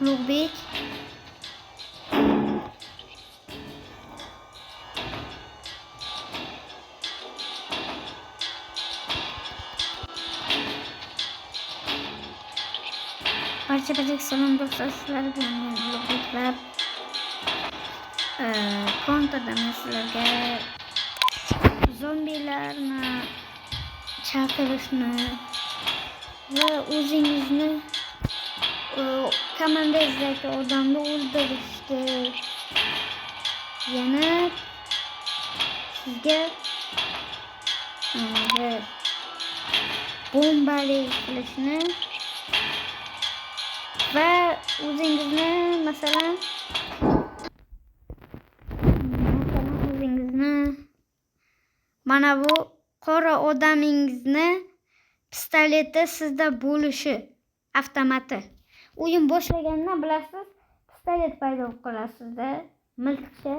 Ulug'bek. Barchaga salom do'stlar, sizlar bilan men Ulug'bek va kontrda men sizlarga zombilarni chaqirishni va o'zingizni komandangizdagi odamni o'ldirishni, yana sizga bombali qilishni va o'zingizni masalan mana bu qora odamingizni pistoleti sizda bo'lishi, avtomati. O'yin boshlagandan bilasiz, pistolet paydo qilasizda, miltiqcha.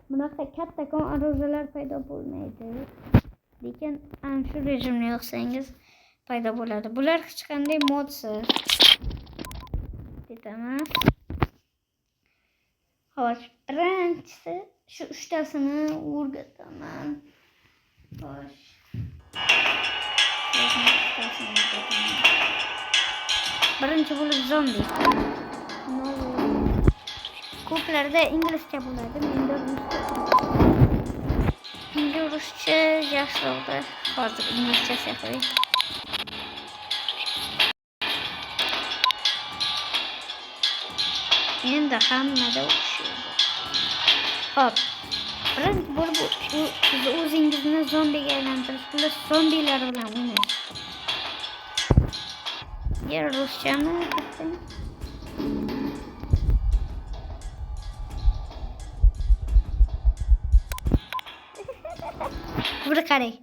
Bunaqa kattakon oruzlar paydo bo'lmaydi. Lekin ana shu rejimni yoqsangiz paydo bo'ladi. Bular hech qanday modsiz. Ketaman. Xo'sh, birinchisi shu 3tasini o'rgataman. Xo'sh. Birinchi bo'lib zombi. Ko'plarda inglizcha bo'ladi, menda ruscha yaxshiroqda. Hozir inglizcha qo'ying. Endi hammada o'xshaydi. Xo'p. Birinchi bo'lib o'zingizni zombiga aylantirish, bular zombilar bilan o'ynash. Yer ruschami? Buni qarang.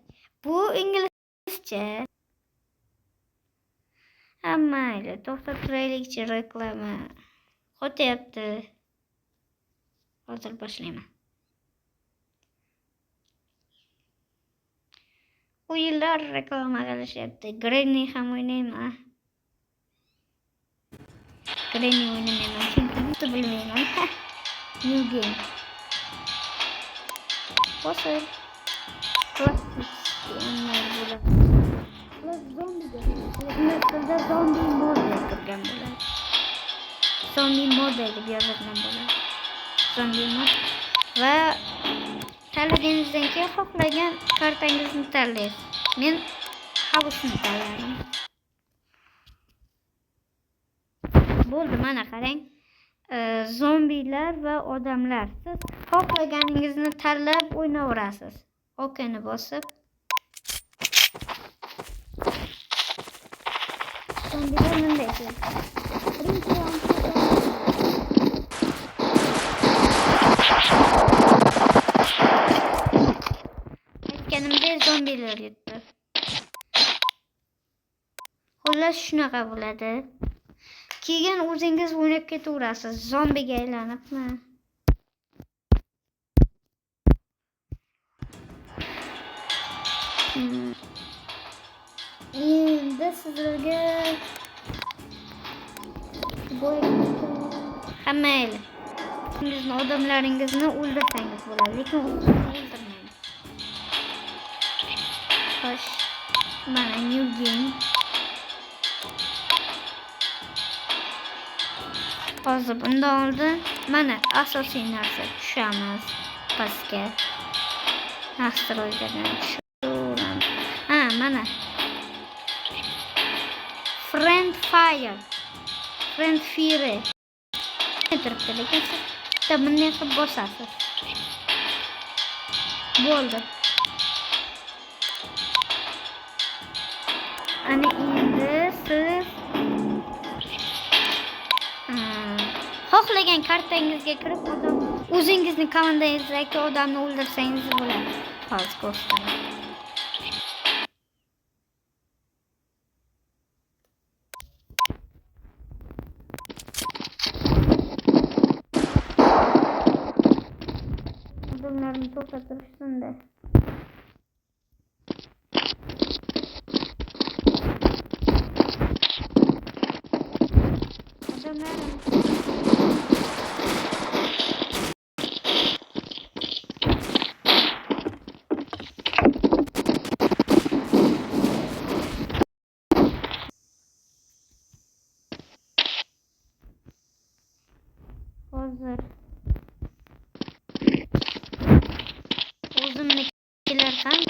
Bu inglizcha. Mayli, to'xtab turaylikchi, reklama. Qo'tyapti. Hozir boshlayman. O'yinlar reklama qilishyapti. Granny ham o'ynayman. Granny o'ynamayman, chunki bilmayman. New game. Bosir. Zombi model kirgan bo'ladi. Zombi model deb yozilgan bo'ladi. Zombi mod va tanlaganingizdan keyin xohlagan kartangizni tanlaysiz. Men havusni tanladim. Bo'ldi, mana qarang. Zombilar va odamlar. Siz xohlaganingizni tanlab o'ynaverasiz. Okni bosib. Zombilar bunday aytganimdek zombilar yetdi. Xullas shunaqa bo'ladi. Keyin o'zingiz o'ynab ketaverasiz, zombiga aylanibmi? Endi sizlarga hammayli sizni odamlaringizni o'ldirsangiz bo'ladi, lekin o'ldirmaydi. Xo'sh, mana new game. Hozir bundan oldin mana asosiy narsa tushamiz pastga. Nastroylardan tushamiz. Mana Friend Fire. Friend Fire. Turibdi, lekin siz bitta bunday qilib bosasiz. Bo'ldi. Ana endi siz xohlagan kartangizga kirib o'zingizni komandangizdagi odamni o'ldirsangiz bo'ladi. Hozir ko'rsataman. Odamlarni to'xtatishsin-da. odamlarim. Hozir o'zimnikilar ham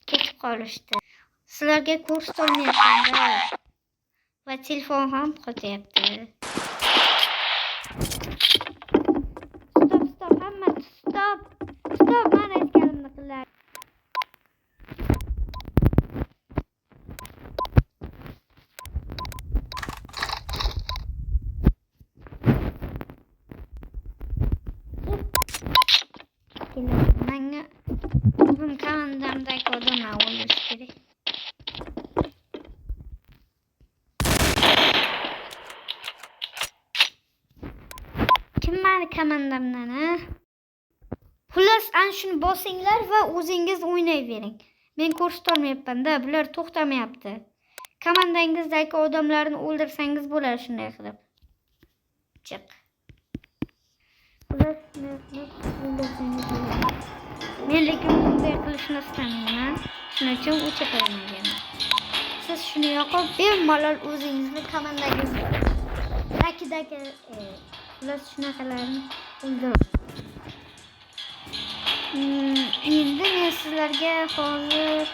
ketib qolishdi. Sizlarga ko'rsatolmayapman-da. Va telefon ham qo'yapti. Stop, hamma stop. Mana aytganimni qilinglar. Menga o'zim komandamdagi odamlar o'ldirish kerak. Kim meni komandamdan, ha? Xullas, ana shuni bosinglar va o'zingiz o'ynayvering. Men ko'rsatolmayapman-da, bular to'xtamayapti. Komandangizdagi odamlarni o'ldirsangiz bo'ladi shunday qilib. Chiq. Xullas, men lekin bunday qilishni istamayman. Shuning uchun o'cha qo'ymaganman. Siz shuni yoqib, bemalol o'zingizni komandangizga rakidagi xullas shunaqalarni o'ldirdim. Endi men sizlarga hozir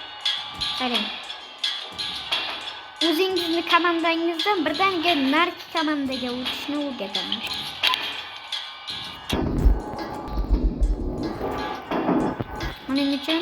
qarang. O'zingizni komandangizdan birdaniga narki komandaga o'tishni o'rgataman. Buning uchun